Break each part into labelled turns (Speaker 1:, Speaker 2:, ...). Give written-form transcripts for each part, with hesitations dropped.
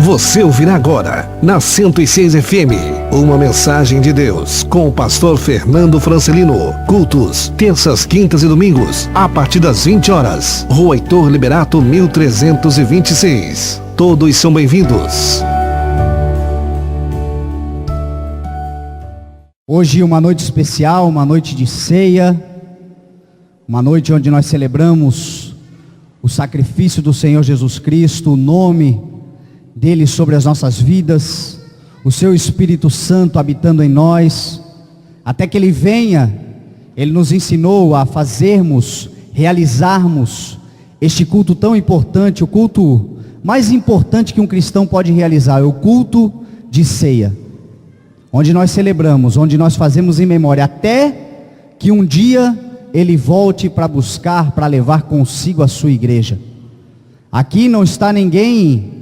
Speaker 1: Você ouvirá agora, na 106 FM, uma mensagem de Deus, com o pastor Fernando Francelino. Cultos, terças, quintas e domingos, a partir das 20 horas. Rua Heitor Liberato, 1326. Todos são bem-vindos.
Speaker 2: Hoje uma noite especial, uma noite de ceia, uma noite onde nós celebramos o sacrifício do Senhor Jesus Cristo, o nome dele sobre as nossas vidas, o seu Espírito Santo habitando em nós, até que ele venha. Ele nos ensinou a fazermos, realizarmos este culto tão importante, o culto mais importante que um cristão pode realizar, é o culto de ceia, onde nós celebramos, onde nós fazemos em memória, até que um dia ele volte para buscar, para levar consigo a sua igreja. Aqui não está ninguém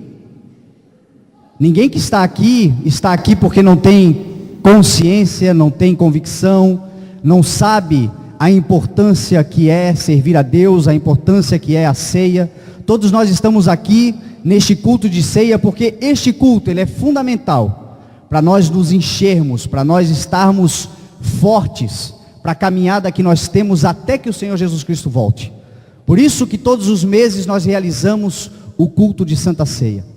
Speaker 2: que está aqui porque não tem consciência, não tem convicção, não sabe a importância que é servir a Deus, a importância que é a ceia. Todos nós estamos aqui neste culto de ceia porque este culto ele é fundamental para nós nos enchermos, para nós estarmos fortes para a caminhada que nós temos até que o Senhor Jesus Cristo volte. Por isso que todos os meses nós realizamos o culto de Santa Ceia.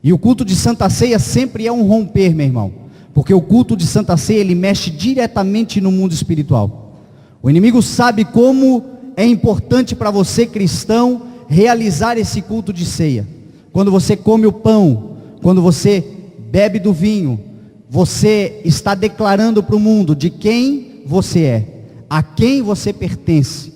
Speaker 2: E o culto de Santa Ceia sempre é um romper, meu irmão, porque o culto de Santa Ceia ele mexe diretamente no mundo espiritual. O inimigo sabe como é importante para você, cristão, realizar esse culto de ceia. Quando você come o pão, quando você bebe do vinho, você está declarando para o mundo de quem você é, a quem você pertence.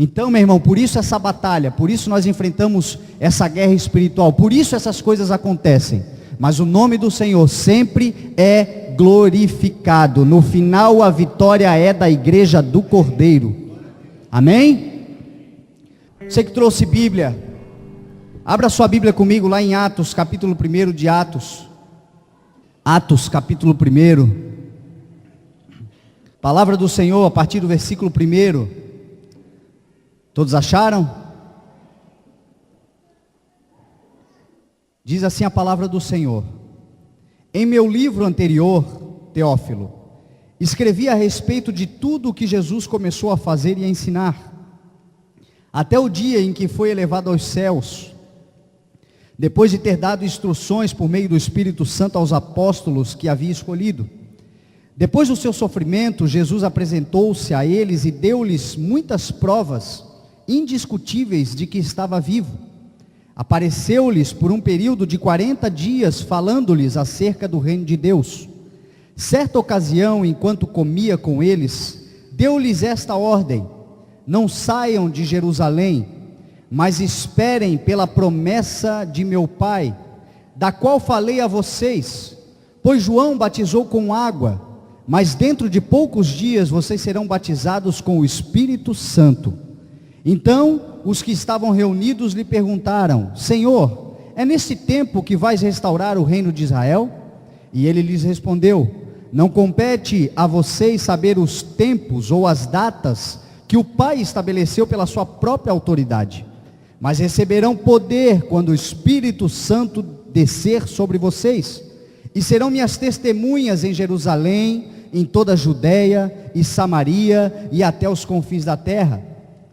Speaker 2: Então, meu irmão, por isso essa batalha, por isso nós enfrentamos essa guerra espiritual, por isso essas coisas acontecem. Mas o nome do Senhor sempre é glorificado. No final a vitória é da igreja do Cordeiro. Amém? Você que trouxe Bíblia, abra sua Bíblia comigo lá em Atos, capítulo 1 de Atos. Atos, capítulo 1. Palavra do Senhor a partir do versículo 1. Todos acharam? Diz assim a palavra do Senhor: em meu livro anterior, Teófilo, escrevi a respeito de tudo o que Jesus começou a fazer e a ensinar, até o dia em que foi elevado aos céus, depois de ter dado instruções por meio do Espírito Santo aos apóstolos que havia escolhido. Depois do seu sofrimento, Jesus apresentou-se a eles e deu-lhes muitas provas indiscutíveis de que estava vivo. Apareceu-lhes por um período de 40 dias, falando-lhes acerca do reino de Deus. Certa ocasião, enquanto comia com eles, deu-lhes esta ordem: não saiam de Jerusalém, mas esperem pela promessa de meu Pai, da qual falei a vocês. Pois João batizou com água, mas dentro de poucos dias vocês serão batizados com o Espírito Santo. Então os que estavam reunidos lhe perguntaram: Senhor, é nesse tempo que vais restaurar o reino de Israel? E ele lhes respondeu: não compete a vocês saber os tempos ou as datas que o Pai estabeleceu pela sua própria autoridade, mas receberão poder quando o Espírito Santo descer sobre vocês, e serão minhas testemunhas em Jerusalém, em toda a Judeia e Samaria e até os confins da terra.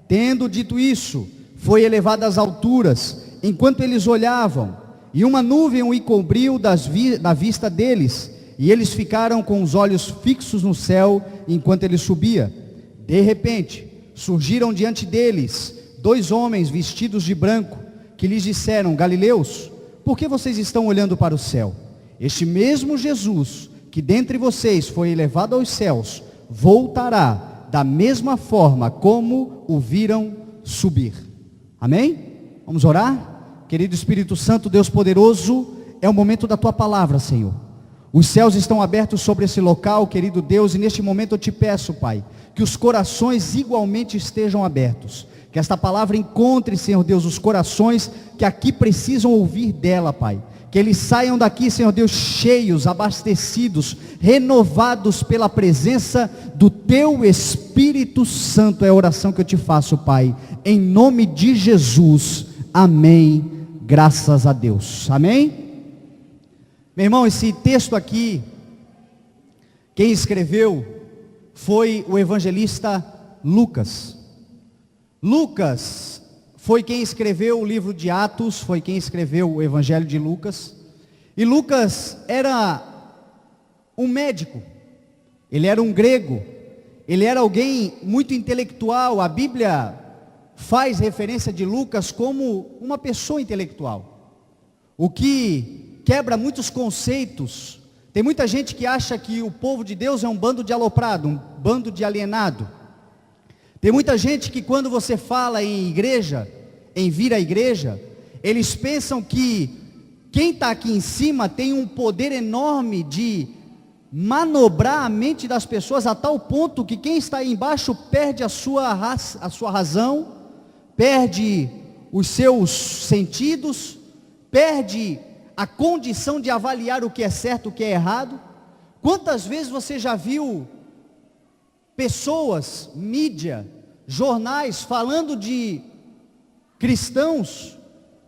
Speaker 2: Tendo dito isso, foi elevado às alturas, enquanto eles olhavam, e uma nuvem o encobriu da vista deles, e eles ficaram com os olhos fixos no céu, enquanto ele subia. De repente, surgiram diante deles 2 homens vestidos de branco, que lhes disseram: Galileus, por que vocês estão olhando para o céu? Este mesmo Jesus, que dentre vocês foi elevado aos céus, voltará da mesma forma como o viram subir. Amém? Vamos orar? Querido Espírito Santo, Deus poderoso, é o momento da tua palavra, Senhor. Os céus estão abertos sobre esse local, querido Deus, e neste momento eu te peço, Pai, que os corações igualmente estejam abertos, que esta palavra encontre, Senhor Deus, os corações que aqui precisam ouvir dela, Pai. Que eles saiam daqui, Senhor Deus, cheios, abastecidos, renovados pela presença do Teu Espírito Santo. É a oração que eu te faço, Pai, em nome de Jesus. Amém, graças a Deus. Amém? Meu irmão, esse texto aqui, quem escreveu foi o evangelista Lucas. Lucas foi quem escreveu o livro de Atos, foi quem escreveu o evangelho de Lucas. E Lucas era um médico, ele era um grego, ele era alguém muito intelectual. A Bíblia faz referência de Lucas como uma pessoa intelectual, o que quebra muitos conceitos. Tem muita gente que acha que o povo de Deus é um bando de aloprado, um bando de alienado. Tem muita gente que quando você fala em igreja, em vir à igreja, eles pensam que quem está aqui em cima tem um poder enorme de manobrar a mente das pessoas a tal ponto que quem está aí embaixo perde a sua razão, perde os seus sentidos, perde a condição de avaliar o que é certo, o que é errado. Quantas vezes você já viu pessoas, mídia, jornais falando de cristãos,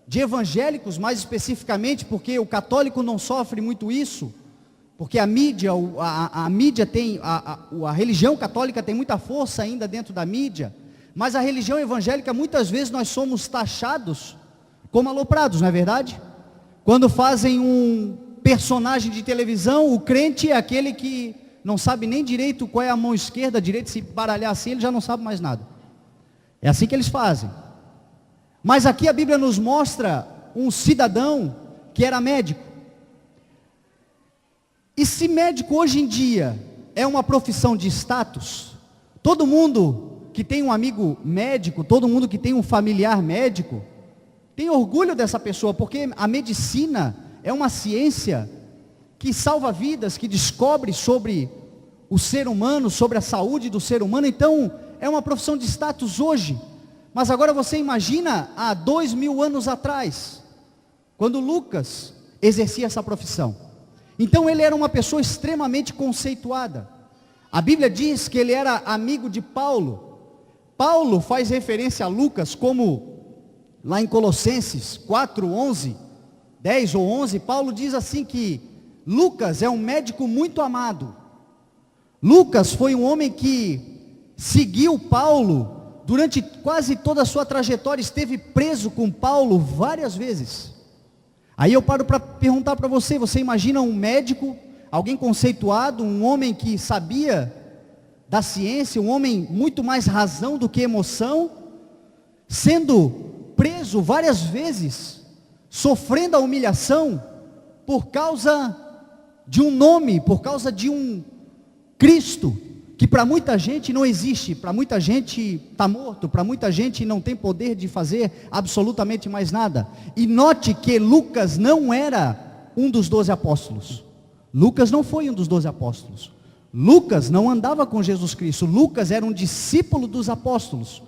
Speaker 2: de evangélicos mais especificamente, porque o católico não sofre muito isso, porque a mídia tem, a religião católica tem muita força ainda dentro da mídia, mas a religião evangélica muitas vezes nós somos taxados como aloprados, não é verdade? Quando fazem um personagem de televisão, o crente é aquele que não sabe nem direito qual é a mão esquerda, direito, se baralhar assim, ele já não sabe mais nada. É assim que eles fazem. Mas aqui a Bíblia nos mostra um cidadão que era médico. E se médico hoje em dia é uma profissão de status, todo mundo que tem um amigo médico, todo mundo que tem um familiar médico, tem orgulho dessa pessoa, porque a medicina é uma ciência que salva vidas, que descobre sobre o ser humano, sobre a saúde do ser humano. Então é uma profissão de status hoje. Mas agora você imagina há 2000 anos atrás, quando Lucas exercia essa profissão. Então ele era uma pessoa extremamente conceituada. A Bíblia diz que ele era amigo de Paulo. Paulo faz referência a Lucas como, lá em Colossenses 4:11, 10 ou 11, Paulo diz assim que Lucas é um médico muito amado. Lucas foi um homem que seguiu Paulo durante quase toda a sua trajetória, esteve preso com Paulo várias vezes. Aí eu paro para perguntar para você, você imagina um médico, alguém conceituado, um homem que sabia da ciência, um homem muito mais razão do que emoção, sendo preso várias vezes, sofrendo a humilhação, por causa de um nome, por causa de um Cristo, que para muita gente não existe, para muita gente está morto, para muita gente não tem poder de fazer absolutamente mais nada. E note que Lucas não era um dos 12 apóstolos, Lucas não foi um dos 12 apóstolos, Lucas não andava com Jesus Cristo, Lucas era um discípulo dos apóstolos,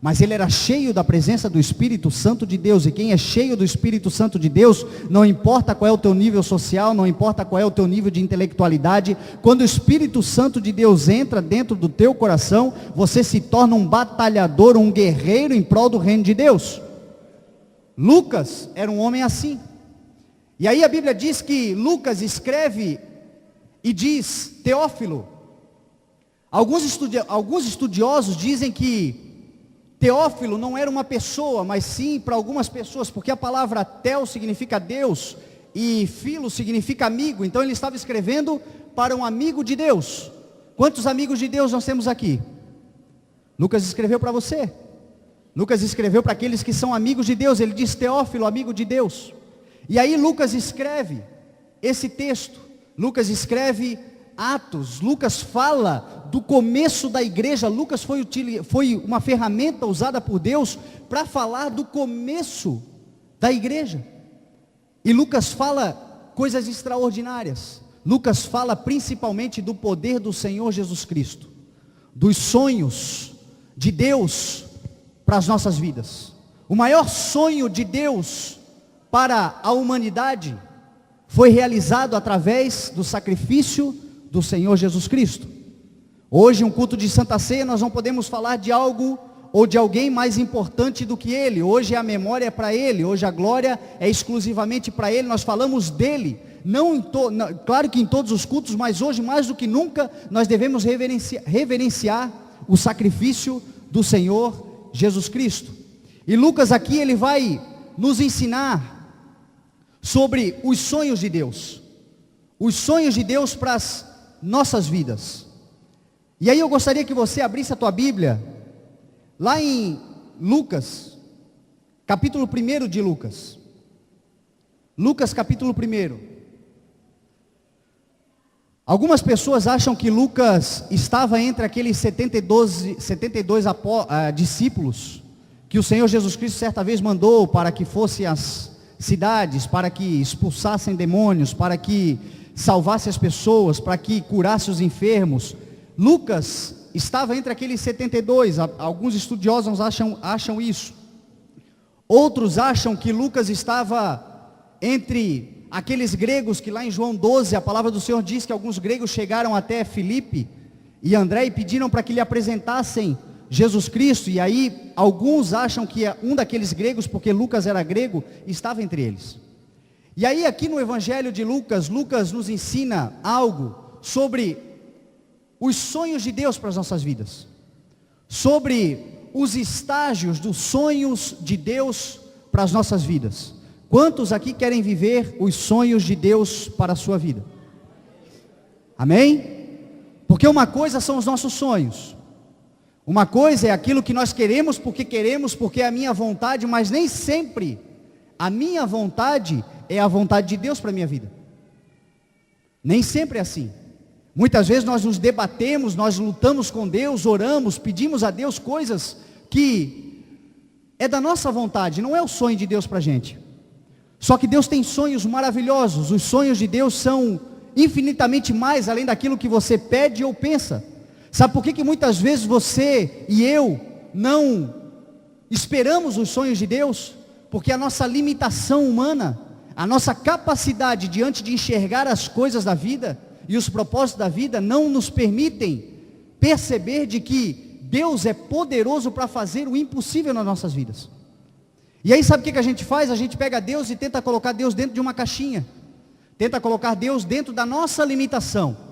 Speaker 2: mas ele era cheio da presença do Espírito Santo de Deus. E quem é cheio do Espírito Santo de Deus, não importa qual é o teu nível social, não importa qual é o teu nível de intelectualidade, quando o Espírito Santo de Deus entra dentro do teu coração, você se torna um batalhador, um guerreiro em prol do reino de Deus. Lucas era um homem assim. E aí a Bíblia diz que Lucas escreve e diz: Teófilo. Alguns estudiosos dizem que Teófilo não era uma pessoa, mas sim para algumas pessoas, porque a palavra Teo significa Deus e Filo significa amigo. Então ele estava escrevendo para um amigo de Deus. Quantos amigos de Deus nós temos aqui? Lucas escreveu para você. Lucas escreveu para aqueles que são amigos de Deus. Ele diz Teófilo, amigo de Deus. E aí Lucas escreve esse texto. Lucas escreve Atos. Lucas fala do começo da igreja. Lucas foi uma ferramenta usada por Deus para falar do começo da igreja. E Lucas fala coisas extraordinárias. Lucas fala principalmente do poder do Senhor Jesus Cristo, dos sonhos de Deus para as nossas vidas. O maior sonho de Deus para a humanidade foi realizado através do sacrifício do Senhor Jesus Cristo. Hoje, um culto de Santa Ceia, nós não podemos falar de algo ou de alguém mais importante do que Ele. Hoje a memória é para Ele, hoje a glória é exclusivamente para Ele. Nós falamos dEle, claro que em todos os cultos, mas hoje mais do que nunca, nós devemos reverenciar o sacrifício do Senhor Jesus Cristo. E Lucas aqui, ele vai nos ensinar sobre os sonhos de Deus para as nossas vidas. E aí eu gostaria que você abrisse a tua Bíblia, lá em Lucas, capítulo 1 de Lucas. Lucas capítulo 1. Algumas pessoas acham que Lucas estava entre aqueles 72 discípulos que o Senhor Jesus Cristo certa vez mandou para que fossem às cidades, para que expulsassem demônios, para que salvasse as pessoas, para que curasse os enfermos. Lucas estava entre aqueles 72, alguns estudiosos acham isso. Outros acham que Lucas estava entre aqueles gregos que lá em João 12, a palavra do Senhor diz que alguns gregos chegaram até Filipe e André e pediram para que lhe apresentassem Jesus Cristo, e aí alguns acham que um daqueles gregos, porque Lucas era grego, estava entre eles. E aí aqui no Evangelho de Lucas, Lucas nos ensina algo sobre os sonhos de Deus para as nossas vidas, sobre os estágios dos sonhos de Deus para as nossas vidas. Quantos aqui querem viver os sonhos de Deus para a sua vida? Amém? Porque uma coisa são os nossos sonhos, uma coisa é aquilo que nós queremos porque é a minha vontade, mas nem sempre a minha vontade é a vontade de Deus para a minha vida. Nem sempre é assim. Muitas vezes nós nos debatemos, nós lutamos com Deus, oramos, pedimos a Deus coisas que é da nossa vontade, não é o sonho de Deus para a gente. Só que Deus tem sonhos maravilhosos, os sonhos de Deus são infinitamente mais além daquilo que você pede ou pensa. Sabe por que muitas vezes você e eu não esperamos os sonhos de Deus? Porque a nossa limitação humana, a nossa capacidade diante de enxergar as coisas da vida e os propósitos da vida não nos permitem perceber de que Deus é poderoso para fazer o impossível nas nossas vidas. E aí sabe o que a gente faz? A gente pega Deus e tenta colocar Deus dentro de uma caixinha, tenta colocar Deus dentro da nossa limitação.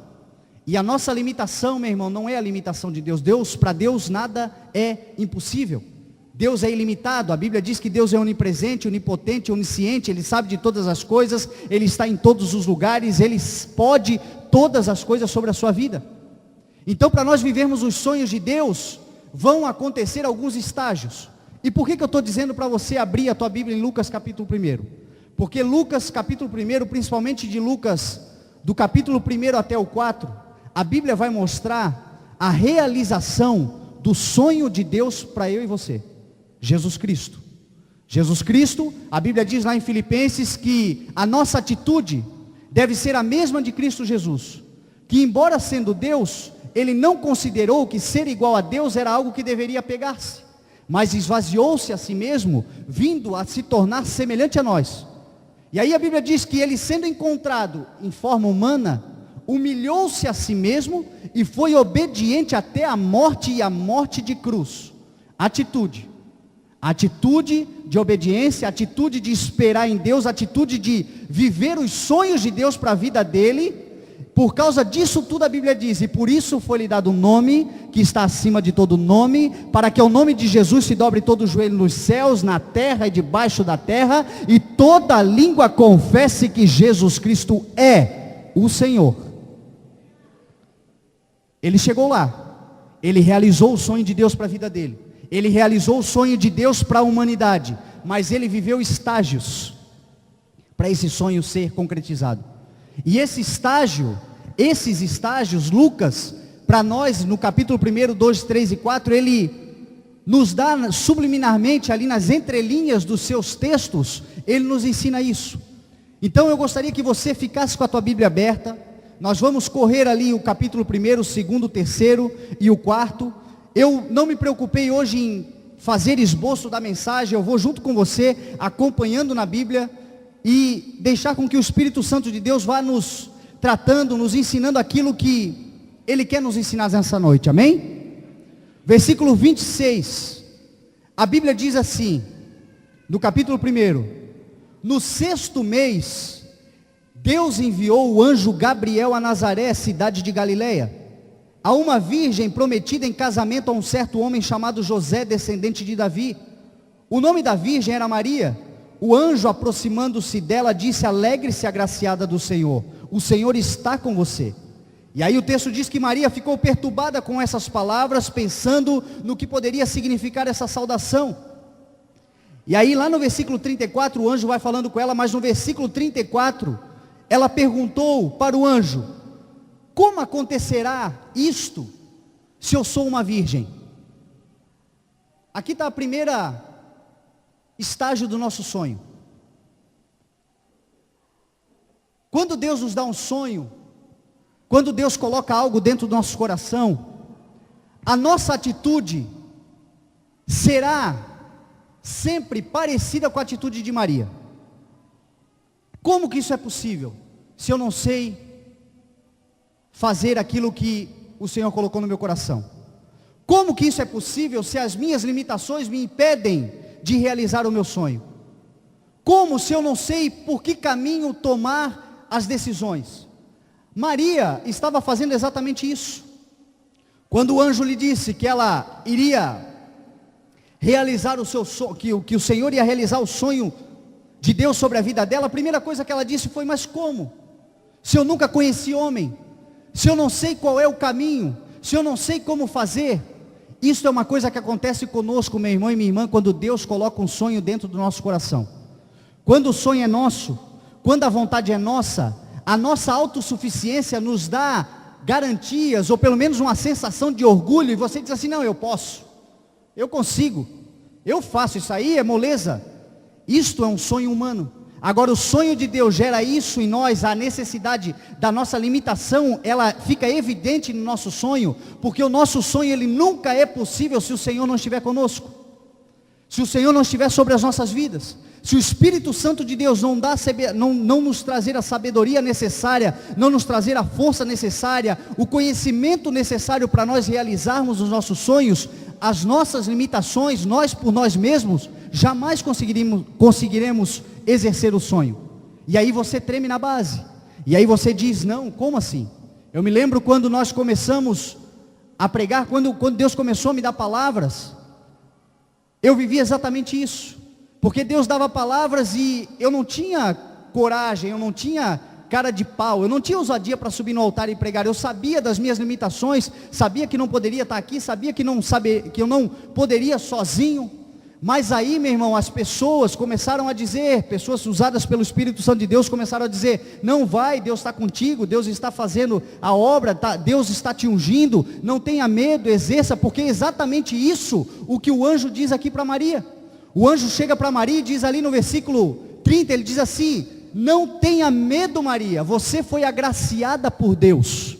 Speaker 2: E a nossa limitação, meu irmão, não é a limitação de Deus. Para Deus nada é impossível. Deus é ilimitado. A Bíblia diz que Deus é onipresente, onipotente, onisciente. Ele sabe de todas as coisas, Ele está em todos os lugares, Ele pode todas as coisas sobre a sua vida. Então, para nós vivermos os sonhos de Deus, vão acontecer alguns estágios. E por que eu estou dizendo para você abrir a tua Bíblia em Lucas capítulo 1? Porque Lucas capítulo 1, principalmente de Lucas, do capítulo 1 até o 4, a Bíblia vai mostrar a realização do sonho de Deus para eu e você, Jesus Cristo. Jesus Cristo, a Bíblia diz lá em Filipenses que a nossa atitude deve ser a mesma de Cristo Jesus, que embora sendo Deus, Ele não considerou que ser igual a Deus era algo que deveria pegar-se, mas esvaziou-se a si mesmo, vindo a se tornar semelhante a nós. E aí a Bíblia diz que Ele, sendo encontrado em forma humana, humilhou-se a si mesmo e foi obediente até a morte, e a morte de cruz. Atitude de obediência, atitude de esperar em Deus, atitude de viver os sonhos de Deus para a vida dele. Por causa disso tudo a Bíblia diz, e por isso foi-lhe dado um nome que está acima de todo nome, para que ao nome de Jesus se dobre todo o joelho nos céus, na terra e debaixo da terra, e toda língua confesse que Jesus Cristo é o Senhor. Ele chegou lá, ele realizou o sonho de Deus para a vida dele, ele realizou o sonho de Deus para a humanidade, mas ele viveu estágios para esse sonho ser concretizado. E esses estágios, Lucas, para nós, no capítulo 1, 2, 3 e 4, ele nos dá subliminarmente, ali nas entrelinhas dos seus textos, ele nos ensina isso. Então eu gostaria que você ficasse com a tua Bíblia aberta. Nós vamos correr ali o capítulo 1, o 2, o 3 e o 4. Eu não me preocupei hoje em fazer esboço da mensagem, eu vou junto com você, acompanhando na Bíblia, e deixar com que o Espírito Santo de Deus vá nos tratando, nos ensinando aquilo que Ele quer nos ensinar nessa noite, amém? Versículo 26, a Bíblia diz assim, no capítulo 1, no 6º mês, Deus enviou o anjo Gabriel a Nazaré, cidade de Galileia, a uma virgem prometida em casamento a um certo homem chamado José, descendente de Davi. O nome da virgem era Maria. O anjo, aproximando-se dela, disse: alegre-se, agraciada do Senhor, o Senhor está com você. E aí o texto diz que Maria ficou perturbada com essas palavras, pensando no que poderia significar essa saudação. E aí lá no versículo 34, o anjo vai falando com ela, mas no versículo 34, ela perguntou para o anjo: como acontecerá isto, se eu sou uma virgem? Aqui está a primeira estágio do nosso sonho. Quando Deus nos dá um sonho, quando Deus coloca algo dentro do nosso coração, a nossa atitude será sempre parecida com a atitude de Maria. Como que isso é possível, se eu não sei fazer aquilo que o Senhor colocou no meu coração? Como que isso é possível, se as minhas limitações me impedem de realizar o meu sonho? Como, se eu não sei por que caminho tomar as decisões? Maria estava fazendo exatamente isso. Quando o anjo lhe disse que ela iria realizar o seu sonho, que o Senhor ia realizar o sonho de Deus sobre a vida dela, a primeira coisa que ela disse foi: mas como? Se eu nunca conheci homem, se eu não sei qual é o caminho, se eu não sei como fazer. Isso é uma coisa que acontece conosco, meu irmão e minha irmã, quando Deus coloca um sonho dentro do nosso coração. Quando o sonho é nosso, quando a vontade é nossa, a nossa autossuficiência nos dá garantias, ou pelo menos uma sensação de orgulho, e você diz assim: não, eu posso, eu consigo, eu faço, isso aí é moleza. Isto é um sonho humano. Agora o sonho de Deus gera isso em nós, a necessidade da nossa limitação, ela fica evidente no nosso sonho, porque o nosso sonho ele nunca é possível se o Senhor não estiver conosco, se o Senhor não estiver sobre as nossas vidas. Se o Espírito Santo de Deus não nos trazer a sabedoria necessária, não nos trazer a força necessária, o conhecimento necessário para nós realizarmos os nossos sonhos, as nossas limitações, nós por nós mesmos, jamais conseguiremos exercer o sonho. E aí você treme na base, e aí você diz: não, como assim? Eu me lembro quando nós começamos a pregar, quando Deus começou a me dar palavras, eu vivi exatamente isso. Porque Deus dava palavras e eu não tinha coragem, eu não tinha cara de pau, eu não tinha ousadia para subir no altar e pregar. Eu sabia das minhas limitações, sabia que não poderia estar aqui, sabia que eu não poderia sozinho. Mas aí, meu irmão, as pessoas começaram a dizer, pessoas usadas pelo Espírito Santo de Deus começaram a dizer: não vai, Deus está contigo, Deus está fazendo a obra, Deus está te ungindo, não tenha medo, exerça, porque é exatamente isso o que o anjo diz aqui para Maria. O anjo chega para Maria e diz ali no versículo 30, ele diz assim: não tenha medo, Maria, você foi agraciada por Deus.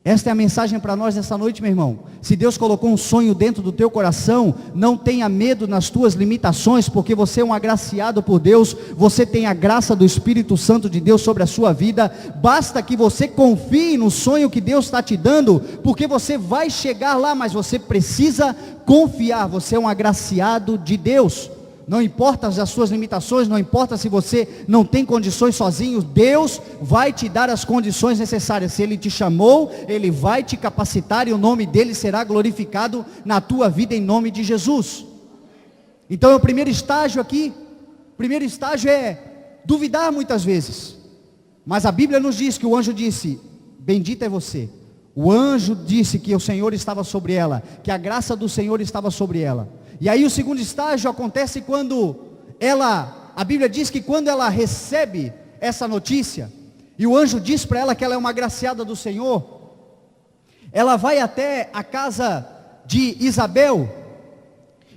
Speaker 2: Esta é a mensagem para nós nessa noite, meu irmão. Se Deus colocou um sonho dentro do teu coração, não tenha medo nas tuas limitações, porque você é um agraciado por Deus, você tem a graça do Espírito Santo de Deus sobre a sua vida. Basta que você confie no sonho que Deus está te dando, porque você vai chegar lá, mas você precisa confiar. Você é um agraciado de Deus. Não importa as suas limitações, não importa se você não tem condições sozinho, Deus vai te dar as condições necessárias. Se Ele te chamou, Ele vai te capacitar e o nome dEle será glorificado na tua vida em nome de Jesus. Então é o primeiro estágio aqui. O primeiro estágio é duvidar muitas vezes, mas a Bíblia nos diz que o anjo disse: bendita é você. O anjo disse que o Senhor estava sobre ela, que a graça do Senhor estava sobre ela. E aí o segundo estágio acontece quando a Bíblia diz que quando ela recebe essa notícia, e o anjo diz para ela que ela é uma agraciada do Senhor, ela vai até a casa de Isabel,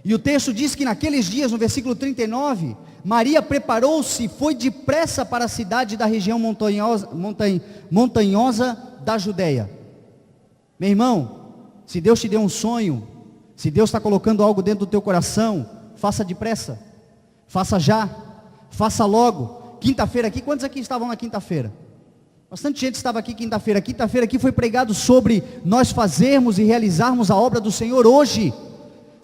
Speaker 2: e o texto diz que naqueles dias, no versículo 39, Maria preparou-se e foi depressa para a cidade da região montanhosa da Judeia. Meu irmão, se Deus te deu um sonho, se Deus está colocando algo dentro do teu coração, faça depressa, faça já, faça logo. Quinta-feira aqui, quantos aqui estavam na quinta-feira? Bastante gente estava aqui quinta-feira. Quinta-feira aqui foi pregado sobre nós fazermos e realizarmos a obra do Senhor hoje.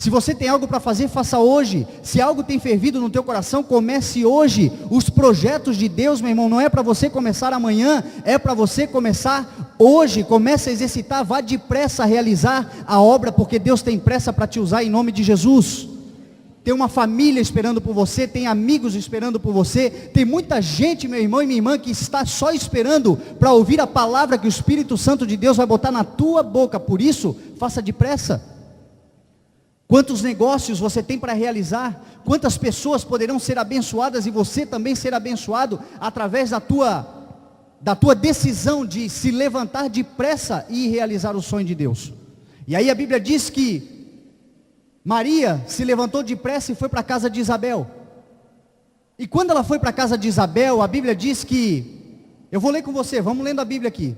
Speaker 2: Se você tem algo para fazer, faça hoje. Se algo tem fervido no teu coração, comece hoje. Os projetos de Deus, meu irmão, não é para você começar amanhã, é para você começar hoje. Comece a exercitar, vá depressa a realizar a obra, porque Deus tem pressa para te usar em nome de Jesus. Tem uma família esperando por você, tem amigos esperando por você, tem muita gente, meu irmão e minha irmã, que está só esperando para ouvir a palavra que o Espírito Santo de Deus vai botar na tua boca. Por isso, faça depressa. Quantos negócios você tem para realizar? Quantas pessoas poderão ser abençoadas e você também ser abençoado através da tua decisão de se levantar depressa e realizar o sonho de Deus? E aí a Bíblia diz que Maria se levantou depressa e foi para a casa de Isabel. E quando ela foi para a casa de Isabel, a Bíblia diz que, eu vou ler com você, vamos lendo a Bíblia aqui.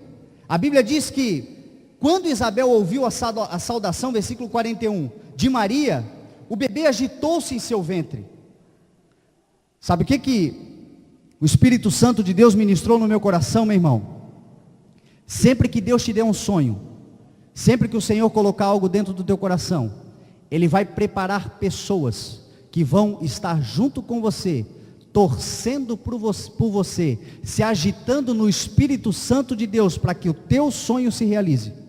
Speaker 2: A Bíblia diz que quando Isabel ouviu a saudação, versículo 41, de Maria, o bebê agitou-se em seu ventre. Sabe o que o Espírito Santo de Deus ministrou no meu coração, meu irmão? Sempre que Deus te der um sonho, sempre que o Senhor colocar algo dentro do teu coração, Ele vai preparar pessoas que vão estar junto com você, torcendo por você, se agitando no Espírito Santo de Deus, para que o teu sonho se realize.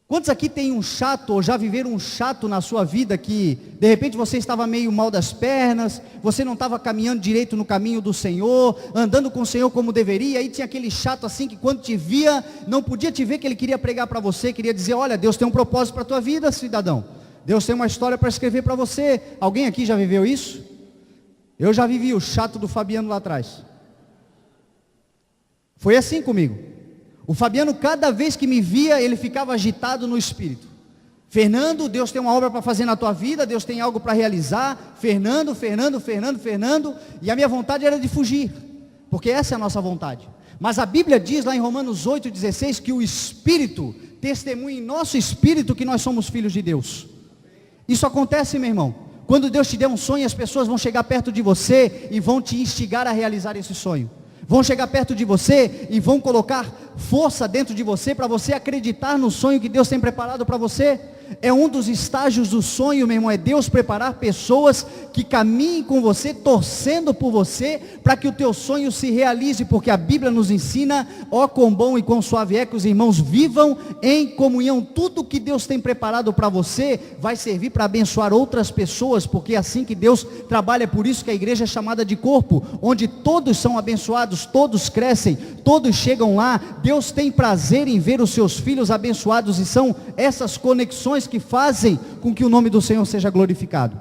Speaker 2: Quantos aqui tem um chato, ou já viveram um chato na sua vida, que de repente você estava meio mal das pernas, você não estava caminhando direito no caminho do Senhor, andando com o Senhor como deveria, aí tinha aquele chato assim, que quando te via, não podia te ver, que ele queria pregar para você, queria dizer, olha, Deus tem um propósito para a tua vida, cidadão, Deus tem uma história para escrever para você. Alguém aqui já viveu isso? Eu já vivi o chato do Fabiano lá atrás. Foi assim comigo. O Fabiano, cada vez que me via, ele ficava agitado no espírito. Fernando, Deus tem uma obra para fazer na tua vida, Deus tem algo para realizar. Fernando, e a minha vontade era de fugir, porque essa é a nossa vontade. Mas a Bíblia diz lá em Romanos 8,16, que o Espírito testemunha em nosso espírito que nós somos filhos de Deus. Isso acontece, meu irmão. Quando Deus te der um sonho, as pessoas vão chegar perto de você e vão te instigar a realizar esse sonho. Vão chegar perto de você e vão colocar força dentro de você, para você acreditar no sonho que Deus tem preparado para você. É um dos estágios do sonho, meu irmão, é Deus preparar pessoas que caminhem com você, torcendo por você, para que o teu sonho se realize, porque a Bíblia nos ensina, ó quão bom e quão suave é que os irmãos vivam em comunhão. Tudo que Deus tem preparado para você, vai servir para abençoar outras pessoas, porque é assim que Deus trabalha. É por isso que a igreja é chamada de corpo, onde todos são abençoados, todos crescem, todos chegam lá. Deus tem prazer em ver os seus filhos abençoados, e são essas conexões que fazem com que o nome do Senhor seja glorificado.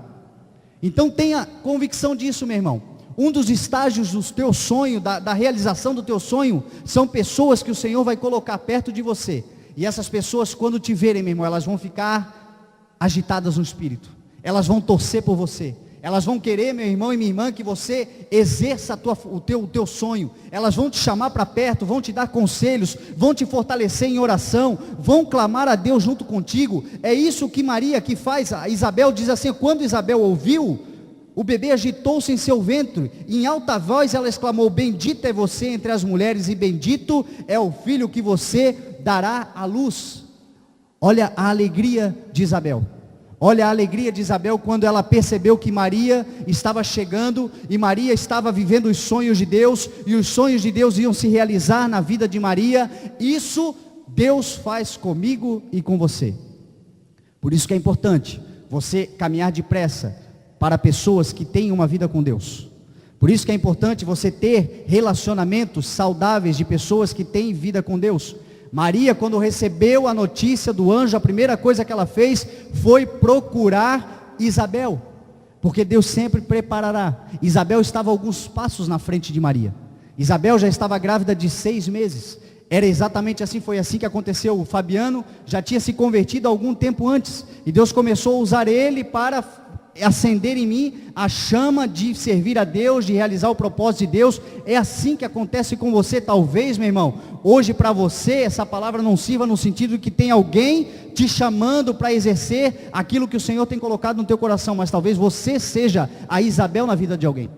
Speaker 2: Então tenha convicção disso, meu irmão. Um dos estágios do teu sonho, da realização do teu sonho, são pessoas que o Senhor vai colocar perto de você. E essas pessoas, quando te verem, meu irmão, elas vão ficar agitadas no espírito. Elas vão torcer por você. Elas vão querer, meu irmão e minha irmã, que você exerça o teu sonho. Elas vão te chamar para perto, vão te dar conselhos, vão te fortalecer em oração, vão clamar a Deus junto contigo. É isso que Maria aqui faz. A Isabel diz assim, quando Isabel ouviu, o bebê agitou-se em seu ventre, em alta voz ela exclamou, bendita é você entre as mulheres, e bendito é o filho que você dará à luz. Olha a alegria de Isabel. Olha a alegria de Isabel quando ela percebeu que Maria estava chegando, e Maria estava vivendo os sonhos de Deus, e os sonhos de Deus iam se realizar na vida de Maria. Isso Deus faz comigo e com você. Por isso que é importante você caminhar depressa para pessoas que têm uma vida com Deus. Por isso que é importante você ter relacionamentos saudáveis de pessoas que têm vida com Deus. Maria, quando recebeu a notícia do anjo, a primeira coisa que ela fez foi procurar Isabel, porque Deus sempre preparará. Isabel estava alguns passos na frente de Maria. Isabel já estava grávida de 6 meses. Era exatamente assim, foi assim que aconteceu. O Fabiano já tinha se convertido algum tempo antes, e Deus começou a usar ele para acender em mim a chama de servir a Deus, de realizar o propósito de Deus. É assim que acontece com você. Talvez, meu irmão, hoje para você essa palavra não sirva no sentido de que tem alguém te chamando para exercer aquilo que o Senhor tem colocado no teu coração, mas talvez você seja a Isabel na vida de alguém.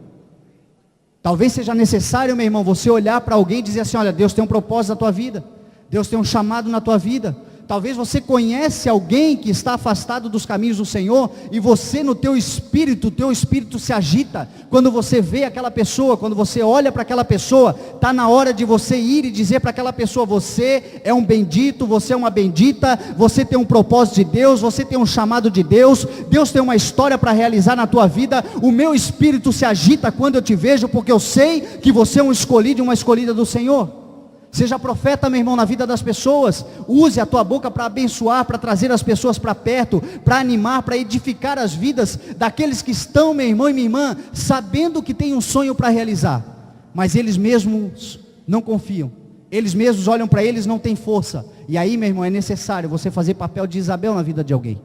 Speaker 2: Talvez seja necessário, meu irmão, você olhar para alguém e dizer assim, olha, Deus tem um propósito na tua vida, Deus tem um chamado na tua vida. Talvez você conhece alguém que está afastado dos caminhos do Senhor, e você no teu espírito se agita, quando você vê aquela pessoa, quando você olha para aquela pessoa, está na hora de você ir e dizer para aquela pessoa: você é um bendito, você é uma bendita, você tem um propósito de Deus, você tem um chamado de Deus, Deus tem uma história para realizar na tua vida. O meu espírito se agita quando eu te vejo, porque eu sei que você é um escolhido e uma escolhida do Senhor. Seja profeta, meu irmão, na vida das pessoas. Use a tua boca para abençoar, para trazer as pessoas para perto, para animar, para edificar as vidas daqueles que estão, meu irmão e minha irmã, sabendo que tem um sonho para realizar, mas eles mesmos não confiam, eles mesmos olham para eles, não têm força. E aí, meu irmão, é necessário você fazer papel de Isabel na vida de alguém.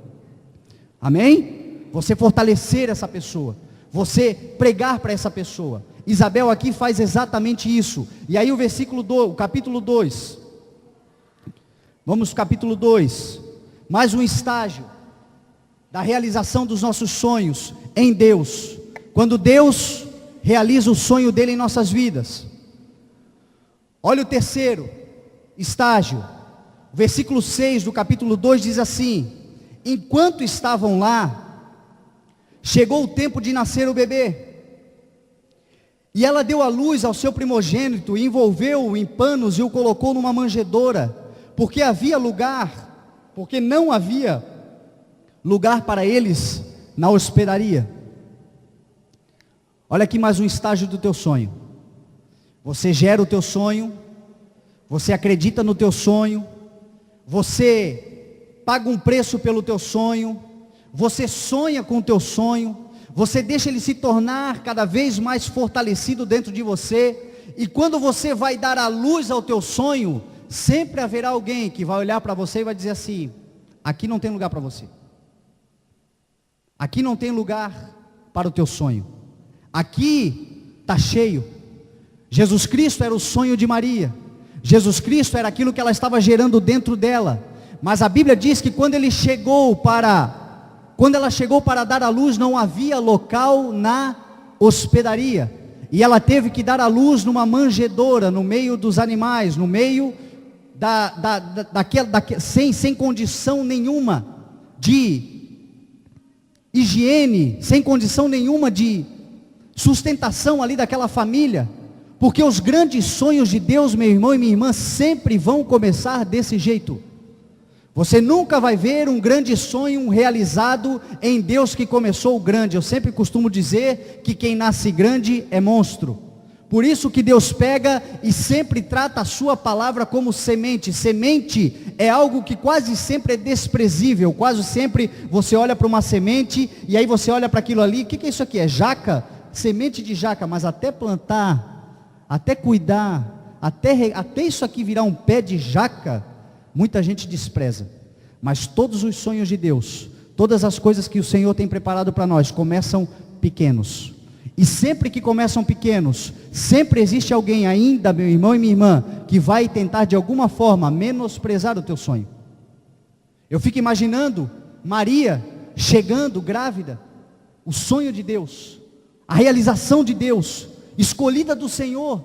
Speaker 2: Amém? Você fortalecer essa pessoa, você pregar para essa pessoa. Isabel aqui faz exatamente isso. E aí o capítulo 2. Vamos capítulo 2. Mais um estágio da realização dos nossos sonhos em Deus. Quando Deus realiza o sonho dele em nossas vidas. Olha o terceiro estágio. O versículo 6 do capítulo 2 diz assim: enquanto estavam lá, chegou o tempo de nascer o bebê. E ela deu à luz ao seu primogênito, e envolveu-o em panos e o colocou numa manjedoura, porque não havia lugar para eles na hospedaria. Olha aqui mais um estágio do teu sonho. Você gera o teu sonho, você acredita no teu sonho, você paga um preço pelo teu sonho, você sonha com o teu sonho, você deixa ele se tornar cada vez mais fortalecido dentro de você, e quando você vai dar a luz ao teu sonho, sempre haverá alguém que vai olhar para você e vai dizer assim: aqui não tem lugar para você, aqui não tem lugar para o teu sonho, aqui está cheio. Jesus Cristo era o sonho de Maria, Jesus Cristo era aquilo que ela estava gerando dentro dela, mas a Bíblia diz que quando ela chegou para dar à luz, não havia local na hospedaria, e ela teve que dar à luz numa manjedoura, no meio dos animais, no meio sem condição nenhuma de higiene, sem condição nenhuma de sustentação ali daquela família, porque os grandes sonhos de Deus, meu irmão e minha irmã, sempre vão começar desse jeito. Você nunca vai ver um grande sonho realizado em Deus que começou o grande. Eu sempre costumo dizer que quem nasce grande é monstro. Por isso que Deus pega e sempre trata a sua palavra como semente. Semente é algo que quase sempre é desprezível. Quase sempre você olha para uma semente e aí você olha para aquilo ali. O que é isso aqui? É jaca? Semente de jaca. Mas até plantar, até cuidar, até isso aqui virar um pé de jaca, muita gente despreza. Mas todos os sonhos de Deus, todas as coisas que o Senhor tem preparado para nós, começam pequenos. E sempre que começam pequenos, sempre existe alguém ainda, meu irmão e minha irmã, que vai tentar de alguma forma menosprezar o teu sonho. Eu fico imaginando Maria chegando grávida, o sonho de Deus, a realização de Deus, escolhida do Senhor.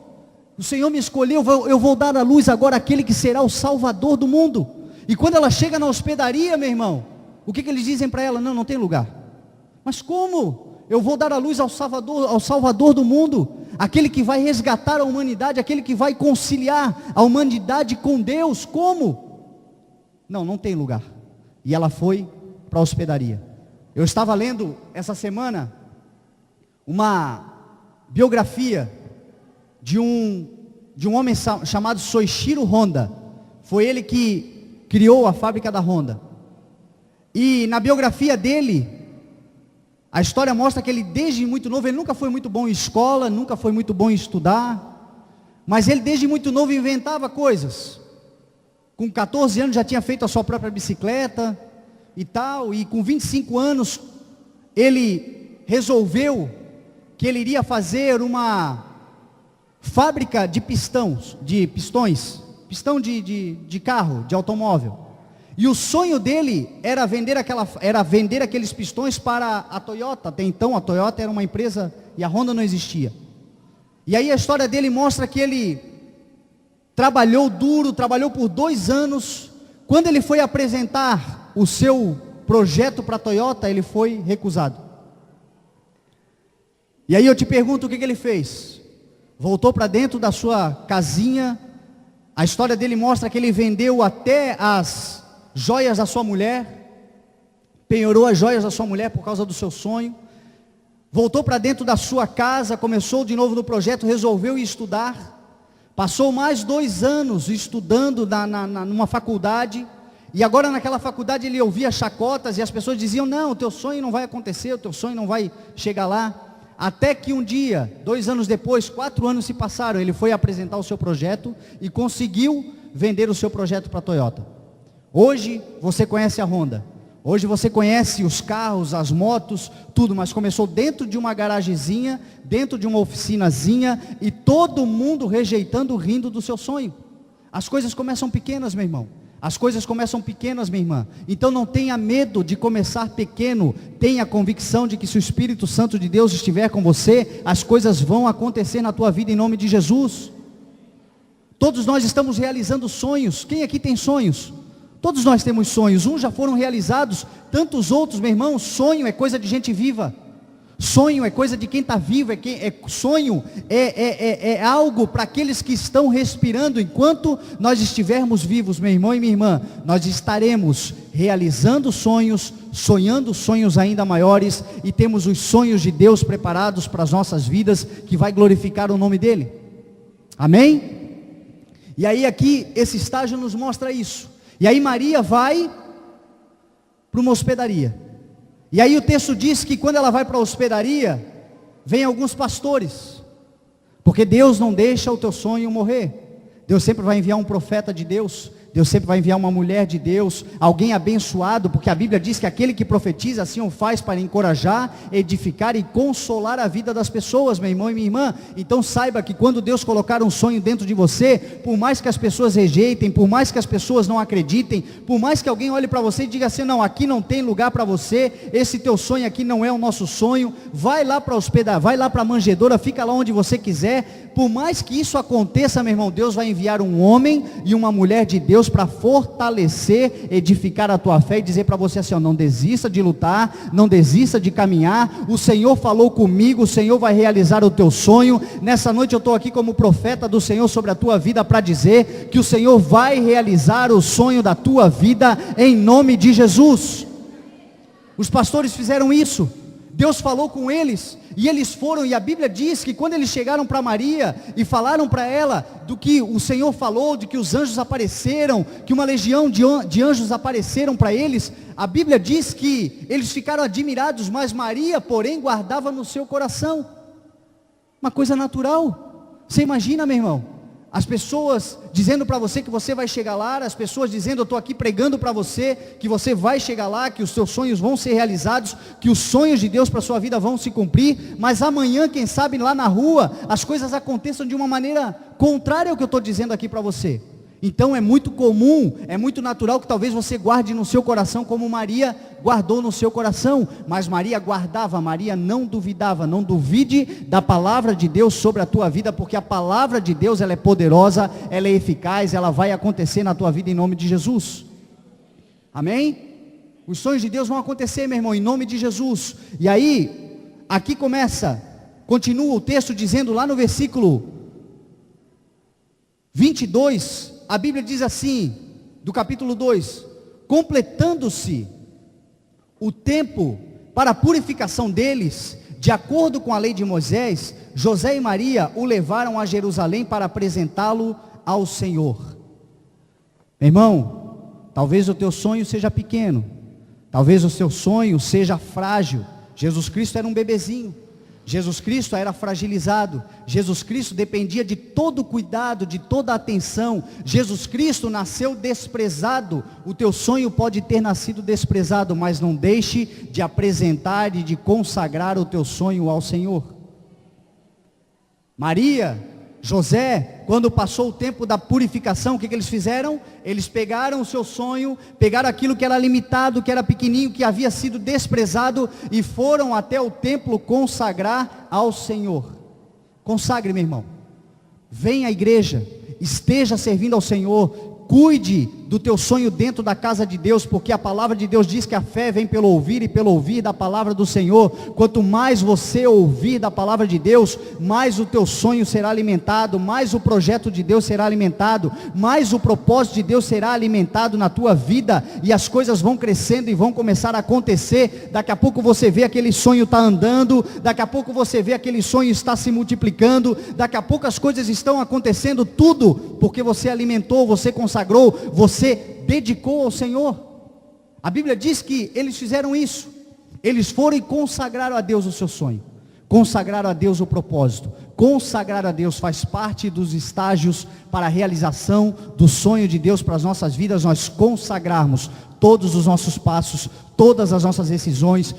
Speaker 2: O Senhor me escolheu, eu vou dar à luz agora aquele que será o Salvador do mundo. E quando ela chega na hospedaria, meu irmão, o que eles dizem para ela? Não tem lugar. Mas como? Eu vou dar à luz ao Salvador do mundo, aquele que vai resgatar a humanidade, aquele que vai conciliar a humanidade com Deus. Como? Não tem lugar. E ela foi para a hospedaria. Eu estava lendo essa semana uma biografia de um homem chamado Soichiro Honda. Foi ele que criou a fábrica da Honda. E na biografia dele, a história mostra que ele desde muito novo, ele nunca foi muito bom em escola, nunca foi muito bom em estudar, mas ele desde muito novo inventava coisas. Com 14 anos já tinha feito a sua própria bicicleta e tal, e com 25 anos ele resolveu que ele iria fazer uma fábrica de pistões, pistão de carro, de automóvel. E o sonho dele era vender aqueles pistões para a Toyota. Até então a Toyota era uma empresa e a Honda não existia. E aí a história dele mostra que ele trabalhou duro, trabalhou por 2 anos, quando ele foi apresentar o seu projeto para a Toyota, ele foi recusado. E aí eu te pergunto, o que ele fez? Voltou para dentro da sua casinha. A história dele mostra que ele vendeu até as joias da sua mulher, penhorou as joias da sua mulher por causa do seu sonho. Voltou para dentro da sua casa, começou de novo no projeto, resolveu ir estudar. Passou mais 2 anos estudando numa faculdade. E agora naquela faculdade ele ouvia chacotas e as pessoas diziam: não, o teu sonho não vai acontecer, o teu sonho não vai chegar lá. Até que um dia, 2 anos depois, 4 anos se passaram, ele foi apresentar o seu projeto e conseguiu vender o seu projeto para a Toyota. Hoje você conhece a Honda, hoje você conhece os carros, as motos, tudo, mas começou dentro de uma garagezinha, dentro de uma oficinazinha, e todo mundo rejeitando, rindo do seu sonho. As coisas começam pequenas, meu irmão. As coisas começam pequenas, minha irmã. Então não tenha medo de começar pequeno. Tenha a convicção de que se o Espírito Santo de Deus estiver com você, as coisas vão acontecer na tua vida em nome de Jesus. Todos nós estamos realizando sonhos. Quem aqui tem sonhos? Todos nós temos sonhos. Uns já foram realizados, tantos outros, meu irmão. Sonho é coisa de gente viva. Sonho é coisa de quem está vivo, sonho é algo para aqueles que estão respirando. Enquanto nós estivermos vivos, meu irmão e minha irmã, nós estaremos realizando sonhos, sonhando sonhos ainda maiores, e temos os sonhos de Deus preparados para as nossas vidas, que vai glorificar o nome dEle. Amém? E aí aqui, esse estágio nos mostra isso. E aí Maria vai para uma hospedaria. E aí o texto diz que quando ela vai para a hospedaria, vem alguns pastores, porque Deus não deixa o teu sonho morrer. Deus sempre vai enviar um profeta de Deus, Deus sempre vai enviar uma mulher de Deus, alguém abençoado, porque a Bíblia diz que aquele que profetiza assim o faz para encorajar, edificar e consolar a vida das pessoas, meu irmão e minha irmã. Então saiba que quando Deus colocar um sonho dentro de você, por mais que as pessoas rejeitem, por mais que as pessoas não acreditem, por mais que alguém olhe para você e diga assim: não, aqui não tem lugar para você, esse teu sonho aqui não é o nosso sonho, vai lá para hospedar, vai lá para a manjedoura, fica lá onde você quiser. Por mais que isso aconteça, meu irmão, Deus vai enviar um homem e uma mulher de Deus para fortalecer, edificar a tua fé e dizer para você assim: ó, não desista de lutar, não desista de caminhar, o Senhor falou comigo, o Senhor vai realizar o teu sonho. Nessa noite eu estou aqui como profeta do Senhor sobre a tua vida, para dizer que o Senhor vai realizar o sonho da tua vida, em nome de Jesus. Os pastores fizeram isso, Deus falou com eles, e eles foram, e a Bíblia diz que quando eles chegaram para Maria, e falaram para ela do que o Senhor falou, de que os anjos apareceram, que uma legião de anjos apareceram para eles, a Bíblia diz que eles ficaram admirados, mas Maria, porém, guardava no seu coração. Uma coisa natural. Você imagina, meu irmão, as pessoas dizendo para você que você vai chegar lá, as pessoas dizendo: eu estou aqui pregando para você, que você vai chegar lá, que os seus sonhos vão ser realizados, que os sonhos de Deus para a sua vida vão se cumprir, mas amanhã, quem sabe, lá na rua, as coisas aconteçam de uma maneira contrária ao que eu estou dizendo aqui para você. Então é muito comum, é muito natural que talvez você guarde no seu coração como Maria guardou no seu coração. Mas Maria guardava, Maria não duvidava. Não duvide da palavra de Deus sobre a tua vida, porque a palavra de Deus, ela é poderosa, ela é eficaz, ela vai acontecer na tua vida em nome de Jesus. Amém? Os sonhos de Deus vão acontecer, meu irmão, em nome de Jesus. E aí, aqui continua o texto dizendo lá no versículo 22, a Bíblia diz assim, do capítulo 2: completando-se o tempo para a purificação deles, de acordo com a lei de Moisés, José e Maria o levaram a Jerusalém para apresentá-lo ao Senhor. Meu irmão, talvez o teu sonho seja pequeno, talvez o seu sonho seja frágil. Jesus Cristo era um bebezinho, Jesus Cristo era fragilizado, Jesus Cristo dependia de todo o cuidado, de toda a atenção. Jesus Cristo nasceu desprezado. O teu sonho pode ter nascido desprezado, mas não deixe de apresentar e de consagrar o teu sonho ao Senhor. Maria, José, quando passou o tempo da purificação, o que eles fizeram? Eles pegaram o seu sonho, pegaram aquilo que era limitado, que era pequenininho, que havia sido desprezado, e foram até o templo consagrar ao Senhor. Consagre, meu irmão. Venha à igreja, esteja servindo ao Senhor, cuide do teu sonho dentro da casa de Deus, porque a palavra de Deus diz que a fé vem pelo ouvir e pelo ouvir da palavra do Senhor. Quanto mais você ouvir da palavra de Deus, mais o teu sonho será alimentado, mais o projeto de Deus será alimentado, mais o propósito de Deus será alimentado na tua vida, e as coisas vão crescendo e vão começar a acontecer. Daqui a pouco você vê aquele sonho está andando, daqui a pouco você vê aquele sonho está se multiplicando, daqui a pouco as coisas estão acontecendo, tudo porque você alimentou, você consagrou, você dedicou ao Senhor. A Bíblia diz que eles fizeram isso, eles foram e consagraram a Deus o seu sonho, consagraram a Deus o propósito. Consagrar a Deus faz parte dos estágios para a realização do sonho de Deus para as nossas vidas. Nós consagrarmos todos os nossos passos, todas as nossas decisões,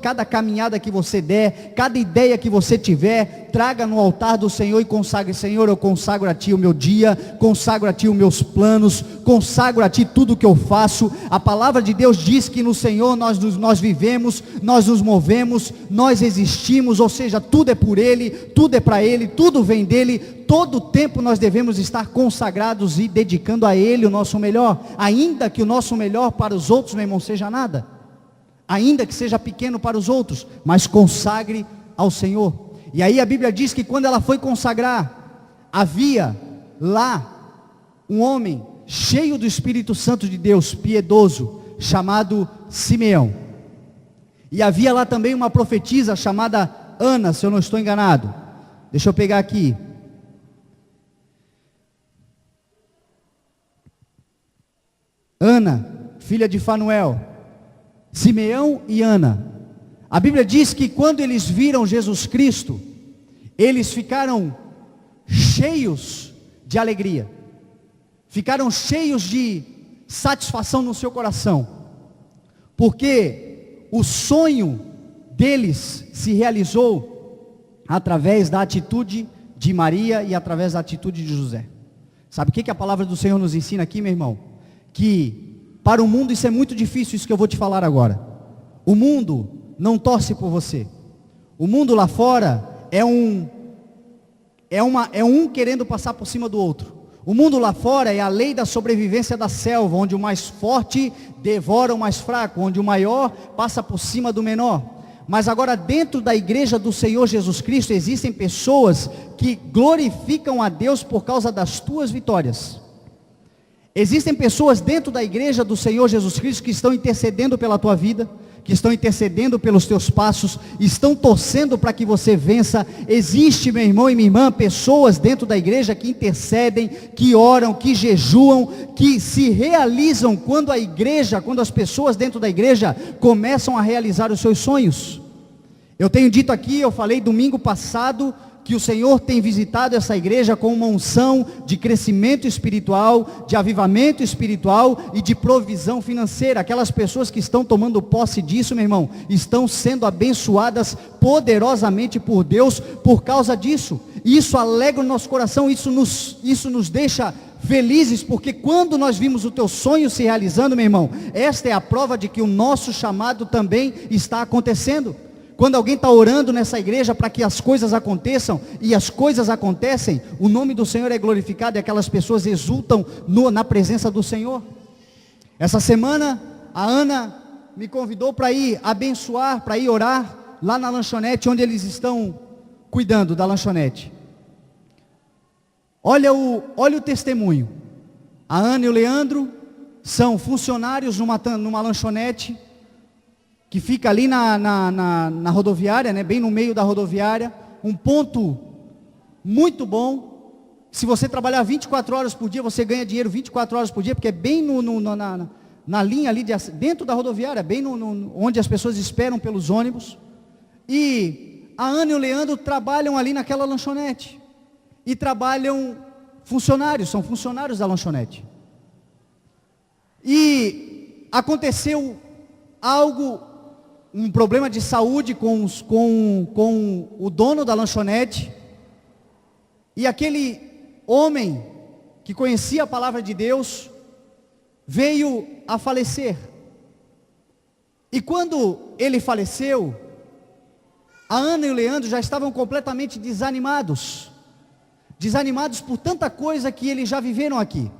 Speaker 2: cada caminhada que você der, cada ideia que você tiver, traga no altar do Senhor e consagre. Senhor, eu consagro a Ti o meu dia, consagro a Ti os meus planos, consagro a Ti tudo o que eu faço. A palavra de Deus diz que no Senhor nós vivemos, nós nos movemos, nós existimos, ou seja, tudo é por Ele, tudo é para Ele, tudo vem dEle. Todo o tempo nós devemos estar consagrados e dedicando a Ele o nosso melhor, ainda que o nosso melhor para os outros, meu irmão, seja nada, ainda que seja pequeno para os outros, mas consagre ao Senhor. E aí a Bíblia diz que quando ela foi consagrar, havia lá um homem cheio do Espírito Santo de Deus, piedoso, chamado Simeão, e havia lá também uma profetisa chamada Ana, se eu não estou enganado. Deixa eu pegar aqui. Ana, filha de Fanuel. Simeão e Ana. A Bíblia diz que quando eles viram Jesus Cristo, eles ficaram cheios de alegria, ficaram cheios de satisfação no seu coração, porque o sonho deles se realizou através da atitude de Maria e através da atitude de José. Sabe o que a palavra do Senhor nos ensina aqui, meu irmão? Que para o mundo isso é muito difícil, isso que eu vou te falar agora. O mundo não torce por você. O mundo lá fora é um querendo passar por cima do outro. O mundo lá fora é a lei da sobrevivência da selva, onde o mais forte devora o mais fraco, onde o maior passa por cima do menor. Mas agora dentro da igreja do Senhor Jesus Cristo existem pessoas que glorificam a Deus por causa das tuas vitórias. Existem pessoas dentro da igreja do Senhor Jesus Cristo que estão intercedendo pela tua vida, que estão intercedendo pelos teus passos, estão torcendo para que você vença. Existe, meu irmão e minha irmã, pessoas dentro da igreja que intercedem, que oram, que jejuam, que se realizam quando as pessoas dentro da igreja começam a realizar os seus sonhos. Eu tenho dito aqui, eu falei domingo passado, que o Senhor tem visitado essa igreja com uma unção de crescimento espiritual, de avivamento espiritual e de provisão financeira. Aquelas pessoas que estão tomando posse disso, meu irmão, estão sendo abençoadas poderosamente por Deus por causa disso. E isso alegra o nosso coração, isso nos deixa felizes, porque quando nós vimos o teu sonho se realizando, meu irmão, esta é a prova de que o nosso chamado também está acontecendo. Quando alguém está orando nessa igreja para que as coisas aconteçam, e as coisas acontecem, o nome do Senhor é glorificado e aquelas pessoas exultam na presença do Senhor. Essa semana, a Ana me convidou para ir abençoar, para ir orar lá na lanchonete, onde eles estão cuidando da lanchonete. Olha o testemunho. A Ana e o Leandro são funcionários numa lanchonete, que fica ali na rodoviária, né, bem no meio da rodoviária, um ponto muito bom. Se você trabalhar 24 horas por dia, você ganha dinheiro 24 horas por dia, porque é bem na linha ali, dentro da rodoviária, bem onde as pessoas esperam pelos ônibus. E a Ana e o Leandro trabalham ali naquela lanchonete, e trabalham são funcionários da lanchonete. E aconteceu um problema de saúde com o dono da lanchonete, e aquele homem que conhecia a palavra de Deus veio a falecer. E quando ele faleceu, a Ana e o Leandro já estavam completamente desanimados por tanta coisa que eles já viveram aqui.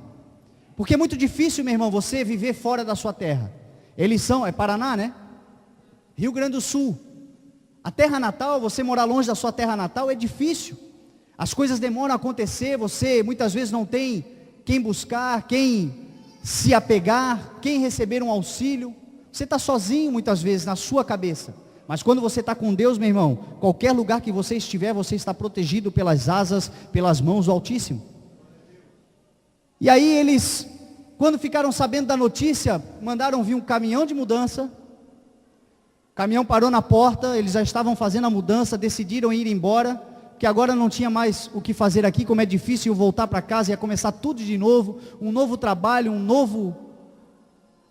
Speaker 2: Porque é muito difícil, meu irmão, você viver fora da sua terra. Eles são, é Paraná, né? Rio Grande do Sul. A terra natal, você morar longe da sua terra natal é difícil. As coisas demoram a acontecer, você muitas vezes não tem quem buscar, quem se apegar, quem receber um auxílio. Você está sozinho muitas vezes na sua cabeça. Mas quando você está com Deus, meu irmão, qualquer lugar que você estiver, você está protegido pelas asas, pelas mãos do Altíssimo. E aí eles, quando ficaram sabendo da notícia, mandaram vir um caminhão de mudança. O caminhão parou na porta, eles já estavam fazendo a mudança, decidiram ir embora, que agora não tinha mais o que fazer aqui, como é difícil voltar para casa, ia começar tudo de novo, um novo trabalho, um novo...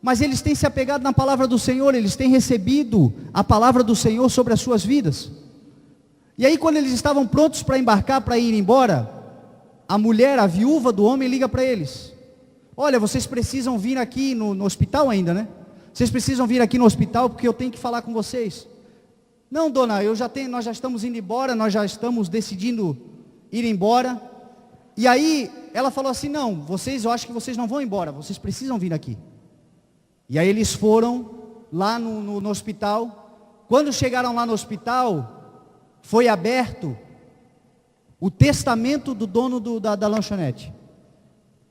Speaker 2: Mas eles têm se apegado na palavra do Senhor, eles têm recebido a palavra do Senhor sobre as suas vidas. E aí quando eles estavam prontos para embarcar, para ir embora, a mulher, a viúva do homem, liga para eles: olha, vocês precisam vir aqui no hospital ainda, né? Vocês precisam vir aqui no hospital porque eu tenho que falar com vocês. Não, dona, nós já estamos indo embora, nós já estamos decidindo ir embora. E aí ela falou assim: não, eu acho que vocês não vão embora, vocês precisam vir aqui. E aí eles foram lá no hospital. Quando chegaram lá no hospital, foi aberto o testamento do dono da lanchonete.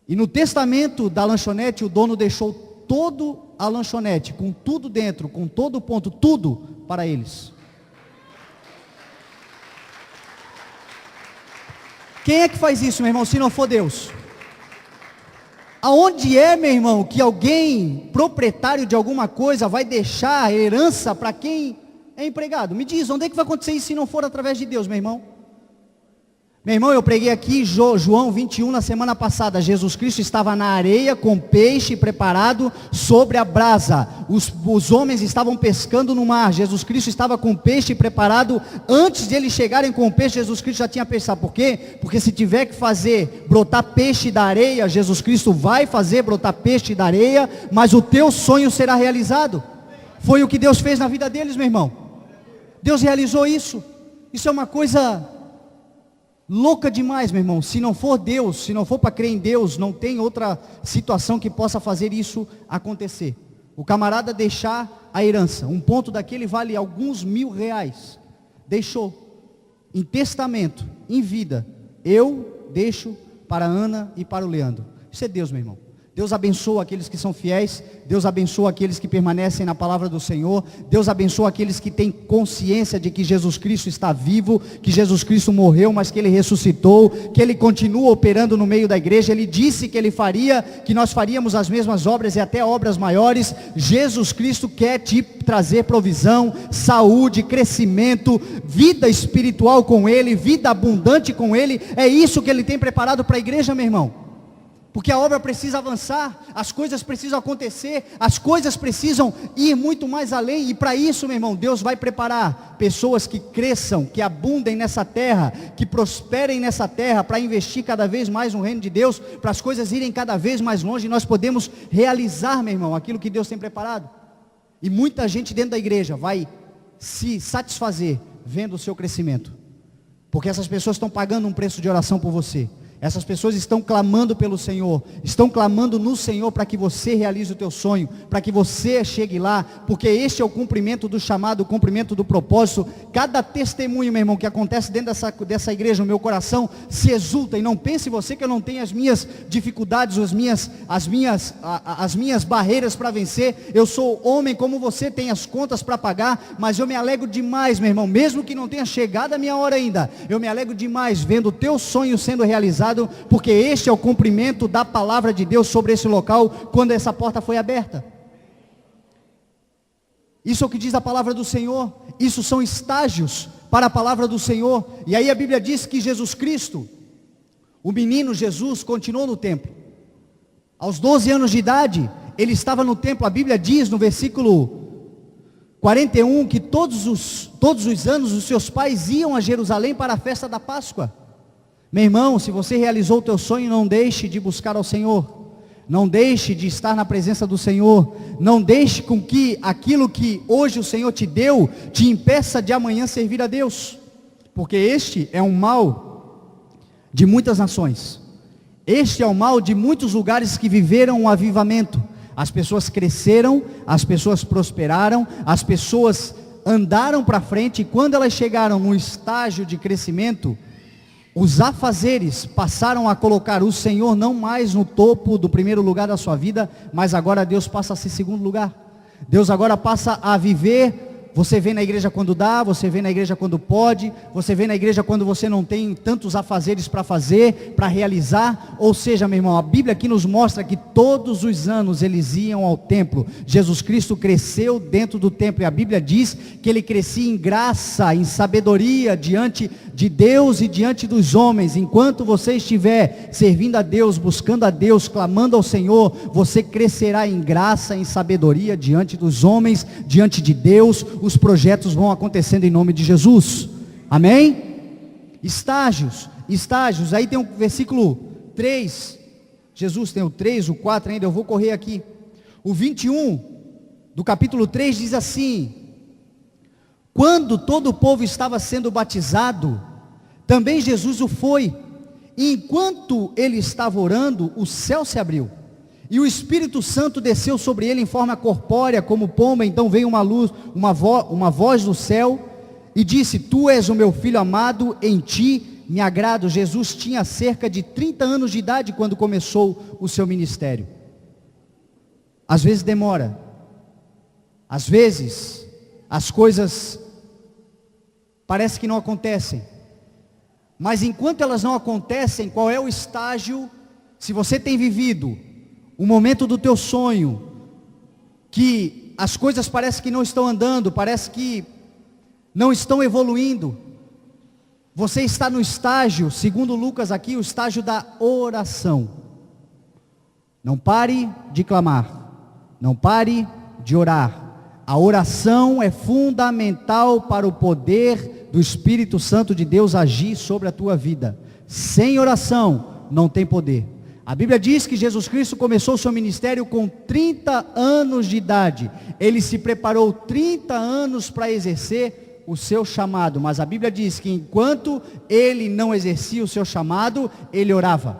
Speaker 2: E no testamento da lanchonete, o dono deixou toda a lanchonete, com tudo dentro, com todo o ponto, tudo para eles. Quem é que faz isso, meu irmão, se não for Deus? Aonde é, meu irmão, que alguém, proprietário de alguma coisa, vai deixar herança para quem é empregado? Me diz, onde é que vai acontecer isso se não for através de Deus, meu irmão? Meu irmão, eu preguei aqui João 21 na semana passada. Jesus Cristo estava na areia com peixe preparado sobre a brasa. Os homens estavam pescando no mar. Jesus Cristo estava com peixe preparado. Antes de eles chegarem com o peixe, Jesus Cristo já tinha pensado. Por quê? Porque se tiver que fazer brotar peixe da areia, Jesus Cristo vai fazer brotar peixe da areia, mas o teu sonho será realizado. Foi o que Deus fez na vida deles, meu irmão. Deus realizou isso. Isso é uma coisa louca demais, meu irmão. Se não for Deus, se não for para crer em Deus, não tem outra situação que possa fazer isso acontecer. O camarada deixar a herança, um ponto daquele vale alguns R$1.000, deixou em testamento, em vida: eu deixo para a Ana e para o Leandro. Isso é Deus, meu irmão. Deus abençoa aqueles que são fiéis, Deus abençoa aqueles que permanecem na palavra do Senhor, Deus abençoa aqueles que têm consciência de que Jesus Cristo está vivo, que Jesus Cristo morreu, mas que Ele ressuscitou, que Ele continua operando no meio da igreja. Ele disse que Ele faria, que nós faríamos as mesmas obras e até obras maiores. Jesus Cristo quer te trazer provisão, saúde, crescimento, vida espiritual com Ele, vida abundante com Ele. É isso que Ele tem preparado para a igreja, meu irmão. Porque a obra precisa avançar, as coisas precisam acontecer, as coisas precisam ir muito mais além. E para isso, meu irmão, Deus vai preparar pessoas que cresçam, que abundem nessa terra, que prosperem nessa terra, para investir cada vez mais no reino de Deus, para as coisas irem cada vez mais longe, e nós podemos realizar, meu irmão, aquilo que Deus tem preparado. E muita gente dentro da igreja vai se satisfazer vendo o seu crescimento, porque essas pessoas estão pagando um preço de oração por você. Essas pessoas estão clamando pelo Senhor, estão clamando no Senhor para que você realize o teu sonho, para que você chegue lá, porque este é o cumprimento do chamado, o cumprimento do propósito. Cada testemunho, meu irmão, que acontece dentro dessa igreja, o meu coração se exulta. E não pense você que eu não tenho as minhas dificuldades, as minhas barreiras para vencer. Eu sou homem como você, tem as contas para pagar, mas eu me alegro demais, meu irmão, mesmo que não tenha chegado a minha hora ainda, eu me alegro demais vendo o teu sonho sendo realizado, porque este é o cumprimento da palavra de Deus sobre esse local, quando essa porta foi aberta. Isso é o que diz a palavra do Senhor. Isso são estágios para a palavra do Senhor. E aí a Bíblia diz que Jesus Cristo, o menino Jesus, continuou no templo. Aos 12 anos de idade, ele estava no templo. A Bíblia diz no versículo 41 que todos os anos os seus pais iam a Jerusalém para a festa da Páscoa. Meu irmão, se você realizou o teu sonho, não deixe de buscar ao Senhor, não deixe de estar na presença do Senhor, não deixe com que aquilo que hoje o Senhor te deu, te impeça de amanhã servir a Deus, porque este é um mal de muitas nações. Este é o mal de muitos lugares que viveram um avivamento. As pessoas cresceram, as pessoas prosperaram, as pessoas andaram para frente, e quando elas chegaram no estágio de crescimento, os afazeres passaram a colocar o Senhor não mais no topo do primeiro lugar da sua vida, mas agora Deus passa a ser segundo lugar. Deus agora passa a viver. Você vem na igreja quando dá, você vem na igreja quando pode, você vem na igreja quando você não tem tantos afazeres para fazer, para realizar. Ou seja, meu irmão, a Bíblia aqui nos mostra que todos os anos eles iam ao templo. Jesus Cristo cresceu dentro do templo, e a Bíblia diz que ele crescia em graça, em sabedoria, diante de Deus e diante dos homens. Enquanto você estiver servindo a Deus, buscando a Deus, clamando ao Senhor, você crescerá em graça, em sabedoria, diante dos homens, diante de Deus. Os projetos vão acontecendo em nome de Jesus, amém? Estágios, aí tem o versículo 3, Jesus tem o 3, o 4 ainda, eu vou correr aqui. O 21 do capítulo 3 diz assim: quando todo o povo estava sendo batizado, também Jesus o foi, e enquanto ele estava orando, o céu se abriu, e o Espírito Santo desceu sobre ele em forma corpórea, como pomba. Então veio uma luz, uma voz do céu, e disse: tu és o meu filho amado, em ti me agrado. Jesus tinha cerca de 30 anos de idade quando começou o seu ministério. Às vezes demora, às vezes as coisas parece que não acontecem, mas enquanto elas não acontecem, qual é o estágio? Se você tem vivido o momento do teu sonho, que as coisas parecem que não estão andando, parece que não estão evoluindo, você está no estágio, segundo Lucas aqui, o estágio da oração. Não pare de clamar, não pare de orar. A oração é fundamental para o poder do Espírito Santo de Deus agir sobre a tua vida. Sem oração não tem poder. A Bíblia diz que Jesus Cristo começou o seu ministério com 30 anos de idade. Ele se preparou 30 anos para exercer o seu chamado. Mas a Bíblia diz que enquanto ele não exercia o seu chamado, ele orava.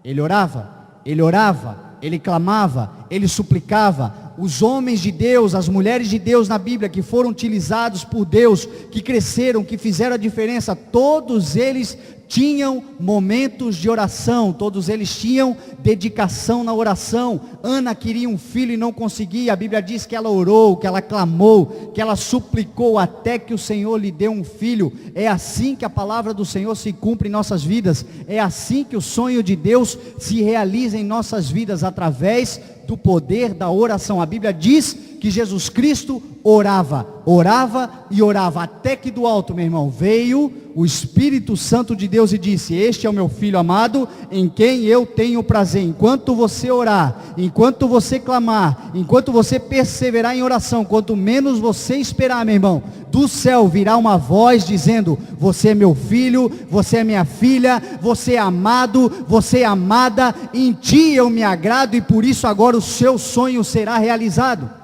Speaker 2: Ele orava, ele orava, ele clamava, ele suplicava. Os homens de Deus, as mulheres de Deus na Bíblia, que foram utilizados por Deus, que cresceram, que fizeram a diferença, todos eles tinham momentos de oração, todos eles tinham dedicação na oração. Ana queria um filho e não conseguia. A Bíblia diz que ela orou, que ela clamou, que ela suplicou até que o Senhor lhe deu um filho. É assim que a palavra do Senhor se cumpre em nossas vidas. É assim que o sonho de Deus se realiza em nossas vidas, através do poder da oração. A Bíblia diz que Jesus Cristo orava, orava e orava, até que do alto, meu irmão, veio o Espírito Santo de Deus e disse: este é o meu filho amado, em quem eu tenho prazer. Enquanto você orar, enquanto você clamar, enquanto você perseverar em oração, quanto menos você esperar, meu irmão, do céu virá uma voz dizendo: você é meu filho, você é minha filha, você é amado, você é amada, em ti eu me agrado, e por isso agora o seu sonho será realizado.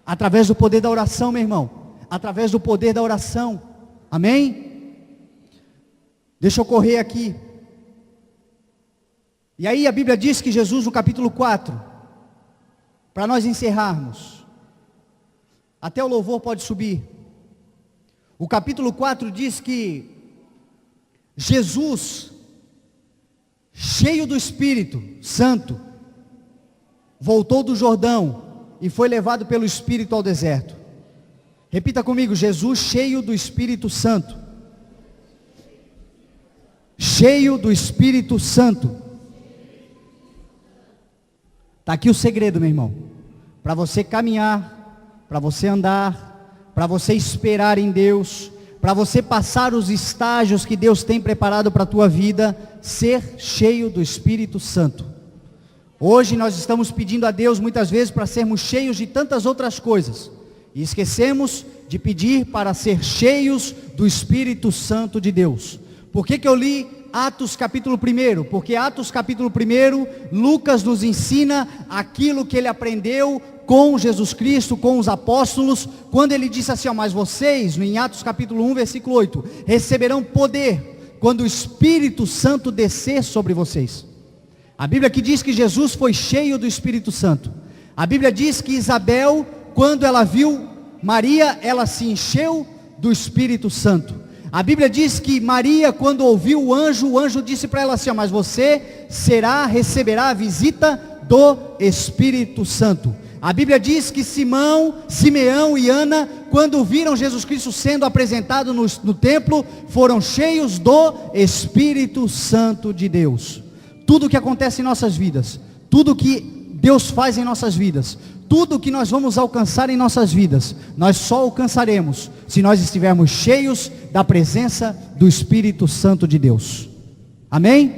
Speaker 2: Através do poder da oração, meu irmão, através do poder da oração, amém? Deixa eu correr aqui. E aí a Bíblia diz que Jesus, no capítulo 4, para nós encerrarmos, até o louvor pode subir. O capítulo 4 diz que Jesus, cheio do Espírito Santo, voltou do Jordão e foi levado pelo Espírito ao deserto. Repita comigo: Jesus cheio do Espírito Santo. Cheio do Espírito Santo. Está aqui o segredo, meu irmão, para você caminhar, para você andar, para você esperar em Deus, para você passar os estágios que Deus tem preparado para a tua vida, ser cheio do Espírito Santo. Hoje nós estamos pedindo a Deus muitas vezes para sermos cheios de tantas outras coisas, e esquecemos de pedir para ser cheios do Espírito Santo de Deus. Por que eu li Atos capítulo 1? Porque Atos capítulo 1, Lucas nos ensina aquilo que ele aprendeu com Jesus Cristo, com os apóstolos, quando ele disse assim: mas vocês, em Atos capítulo 1, versículo 8, receberão poder quando o Espírito Santo descer sobre vocês. A Bíblia que diz que Jesus foi cheio do Espírito Santo. A Bíblia diz que Isabel, quando ela viu Maria, ela se encheu do Espírito Santo. A Bíblia diz que Maria, quando ouviu o anjo disse para ela assim: mas você receberá a visita do Espírito Santo. A Bíblia diz que Simeão e Ana, quando viram Jesus Cristo sendo apresentado no templo, foram cheios do Espírito Santo de Deus. Tudo que acontece em nossas vidas, tudo que Deus faz em nossas vidas, tudo que nós vamos alcançar em nossas vidas, nós só alcançaremos se nós estivermos cheios da presença do Espírito Santo de Deus. Amém?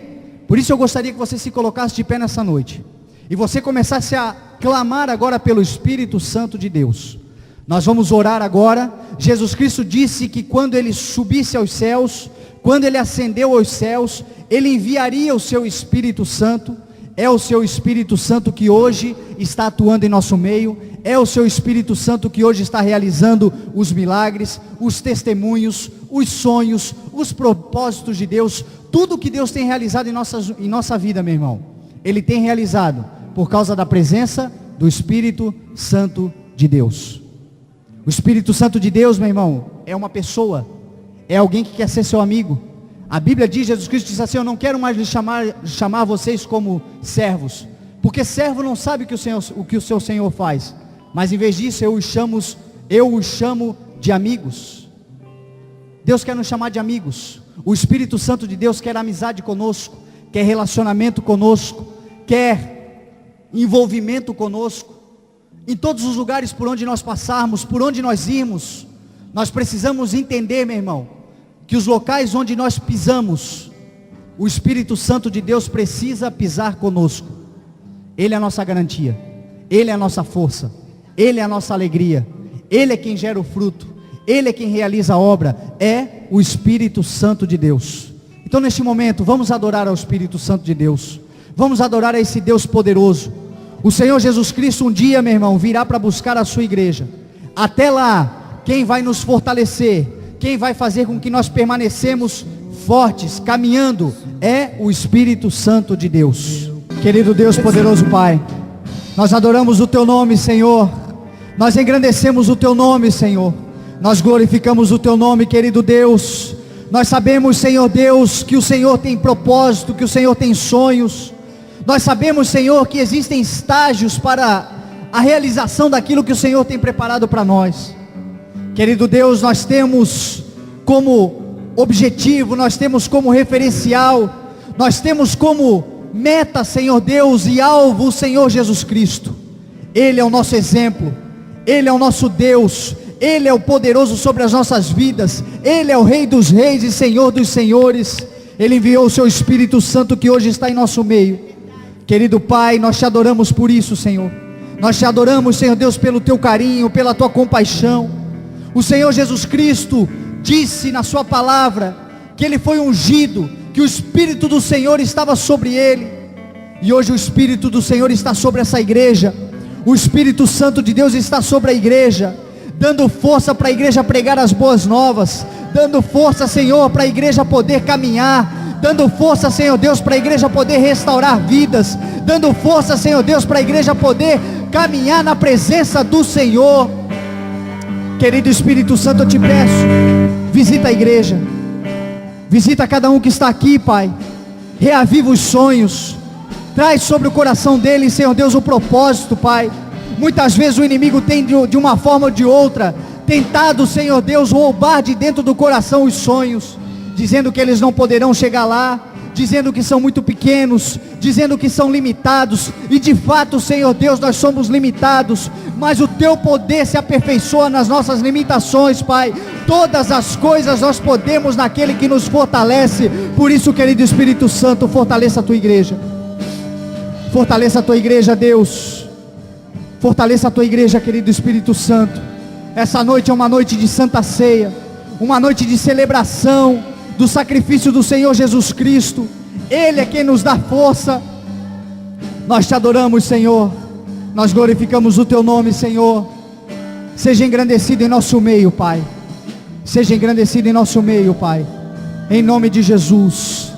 Speaker 2: Por isso eu gostaria que você se colocasse de pé nessa noite e você começasse a clamar agora pelo Espírito Santo de Deus. Nós vamos orar agora. Jesus Cristo disse que quando Ele subisse aos céus, quando Ele ascendeu aos céus, Ele enviaria o seu Espírito Santo. É o seu Espírito Santo que hoje está atuando em nosso meio. É o seu Espírito Santo que hoje está realizando os milagres, os testemunhos, os sonhos, os propósitos de Deus. Tudo que Deus tem realizado em nossa vida, meu irmão, Ele tem realizado por causa da presença do Espírito Santo de Deus. O Espírito Santo de Deus, meu irmão, é uma pessoa, é alguém que quer ser seu amigo. A Bíblia diz, Jesus Cristo diz assim: eu não quero mais chamar vocês como servos, porque servo não sabe o que o seu Senhor faz, mas em vez disso eu os chamo de amigos. Deus quer nos chamar de amigos. O Espírito Santo de Deus quer amizade conosco, quer relacionamento conosco, quer envolvimento conosco. Em todos os lugares por onde nós passarmos, por onde nós irmos, nós precisamos entender, meu irmão, que os locais onde nós pisamos, o Espírito Santo de Deus precisa pisar conosco. Ele é a nossa garantia, Ele é a nossa força, Ele é a nossa alegria, Ele é quem gera o fruto, Ele é quem realiza a obra, é o Espírito Santo de Deus. Então neste momento, vamos adorar ao Espírito Santo de Deus, vamos adorar a esse Deus poderoso. O Senhor Jesus Cristo um dia, meu irmão, virá para buscar a sua igreja. Até lá, quem vai nos fortalecer, quem vai fazer com que nós permanecemos fortes, caminhando, é o Espírito Santo de Deus. Querido Deus poderoso Pai, nós adoramos o Teu nome, Senhor. Nós engrandecemos o Teu nome, Senhor. Nós glorificamos o Teu nome, querido Deus. Nós sabemos, Senhor Deus, que o Senhor tem propósito, que o Senhor tem sonhos. Nós sabemos, Senhor, que existem estágios para a realização daquilo que o Senhor tem preparado para nós. Querido Deus, nós temos como objetivo, nós temos como referencial, nós temos como meta, Senhor Deus, e alvo o Senhor Jesus Cristo. Ele é o nosso exemplo, Ele é o nosso Deus, Ele é o poderoso sobre as nossas vidas, Ele é o Rei dos reis e Senhor dos senhores. Ele enviou o seu Espírito Santo que hoje está em nosso meio. Querido Pai, nós te adoramos por isso, Senhor. Nós te adoramos, Senhor Deus, pelo teu carinho, pela tua compaixão. O Senhor Jesus Cristo disse na sua palavra que Ele foi ungido, que o Espírito do Senhor estava sobre Ele. E hoje o Espírito do Senhor está sobre essa igreja. O Espírito Santo de Deus está sobre a igreja, dando força para a igreja pregar as boas novas, dando força, Senhor, para a igreja poder caminhar, dando força, Senhor Deus, para a igreja poder restaurar vidas, dando força, Senhor Deus, para a igreja poder caminhar na presença do Senhor. Querido Espírito Santo, eu te peço, visita a igreja, visita cada um que está aqui, Pai, reaviva os sonhos, traz sobre o coração deles, Senhor Deus, o propósito, Pai. Muitas vezes o inimigo tem de uma forma ou de outra tentado, Senhor Deus, roubar de dentro do coração os sonhos, dizendo que eles não poderão chegar lá, dizendo que são muito pequenos, dizendo que são limitados, e de fato, Senhor Deus, nós somos limitados, mas o teu poder se aperfeiçoa nas nossas limitações, Pai. Todas as coisas nós podemos naquele que nos fortalece. Por isso, querido Espírito Santo, fortaleça a tua igreja, fortaleça a tua igreja, Deus, fortaleça a tua igreja, querido Espírito Santo. Essa noite é uma noite de santa ceia, uma noite de celebração do sacrifício do Senhor Jesus Cristo. Ele é quem nos dá força. Nós te adoramos, Senhor, nós glorificamos o teu nome, Senhor. Seja engrandecido em nosso meio, Pai, seja engrandecido em nosso meio, Pai, em nome de Jesus,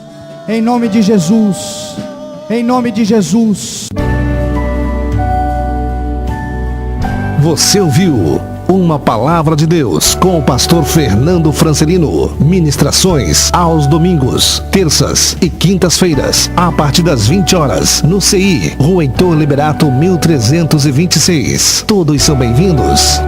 Speaker 2: em nome de Jesus. Em nome de Jesus.
Speaker 1: Você ouviu uma palavra de Deus com o pastor Fernando Francelino. Ministrações aos domingos, terças e quintas-feiras, a partir das 20 horas, no CI, Rua Heitor Liberato 1326. Todos são bem-vindos.